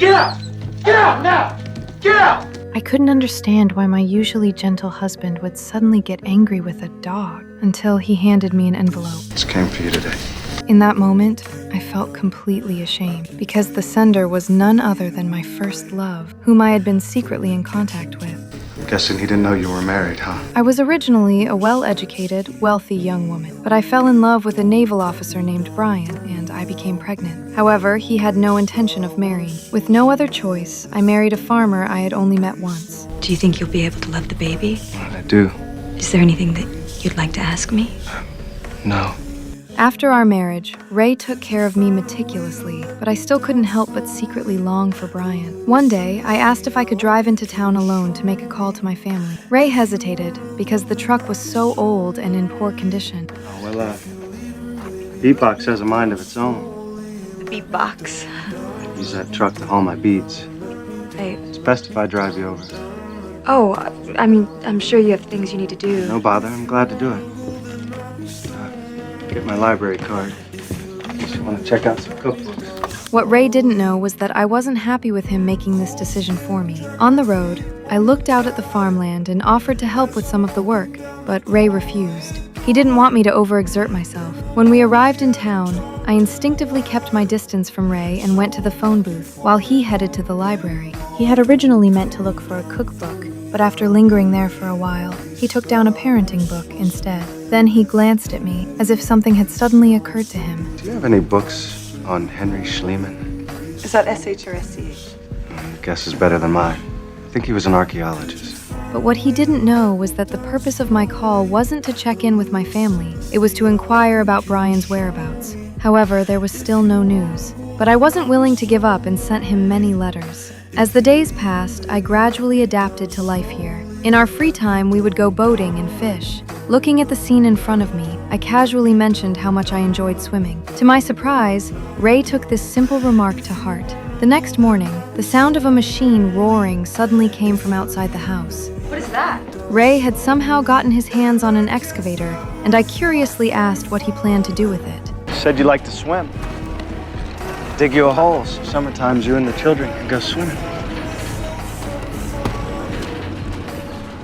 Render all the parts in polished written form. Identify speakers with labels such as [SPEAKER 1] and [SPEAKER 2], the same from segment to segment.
[SPEAKER 1] Get out! Get out now! Get out!
[SPEAKER 2] I couldn't understand why my usually gentle husband would suddenly get angry with a dog until he handed me an envelope.
[SPEAKER 3] This came for you today.
[SPEAKER 2] In that moment, I felt completely ashamed because the sender was none other than my first love, whom I had been secretly in contact with.
[SPEAKER 3] Guessing he didn't know you were married, huh?
[SPEAKER 2] I was originally a well-educated, wealthy young woman, but I fell in love with a naval officer named Brian, and I became pregnant. However, he had no intention of marrying. With no other choice, I married a farmer I had only met once.
[SPEAKER 4] Do you think you'll be able to love the baby?
[SPEAKER 3] I do.
[SPEAKER 4] Is there anything that you'd like to ask me?
[SPEAKER 3] No.
[SPEAKER 2] After our marriage, Ray took care of me meticulously, but I still couldn't help but secretly long for Brian. One day, I asked if I could drive into town alone to make a call to my family. Ray hesitated because the truck was so old and in poor condition.
[SPEAKER 3] Oh, well, Beatbox has a mind of its own.
[SPEAKER 4] The beatbox.
[SPEAKER 3] I use that truck to haul my beats. It's best if I drive you over.
[SPEAKER 4] Oh, I mean, I'm sure you have things you need to do.
[SPEAKER 3] No bother, I'm glad to do it. Just, get my library card. Just want to check out some cookbooks.
[SPEAKER 2] What Ray didn't know was that I wasn't happy with him making this decision for me. On the road, I looked out at the farmland and offered to help with some of the work, but Ray refused. He didn't want me to overexert myself. When we arrived in town, I instinctively kept my distance from Ray and went to the phone booth, while he headed to the library. He had originally meant to look for a cookbook, but after lingering there for a while, he took down a parenting book instead. Then he glanced at me, as if something had suddenly occurred to him.
[SPEAKER 3] Do you have any books on Henry Schliemann?
[SPEAKER 5] Is that SH or SCH?
[SPEAKER 3] Guess is better than mine. I think he was an archaeologist.
[SPEAKER 2] But what he didn't know was that the purpose of my call wasn't to check in with my family. It was to inquire about Brian's whereabouts. However, there was still no news. But I wasn't willing to give up and sent him many letters. As the days passed, I gradually adapted to life here. In our free time, we would go boating and fish. Looking at the scene in front of me, I casually mentioned how much I enjoyed swimming. To my surprise, Ray took this simple remark to heart. The next morning, the sound of a machine roaring suddenly came from outside the house.
[SPEAKER 4] What is that?
[SPEAKER 2] Ray had somehow gotten his hands on an excavator, and I curiously asked what he planned to do with it.
[SPEAKER 3] You said you like to swim. Dig you a hole so summertimes you and the children can go swimming.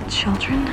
[SPEAKER 4] Children?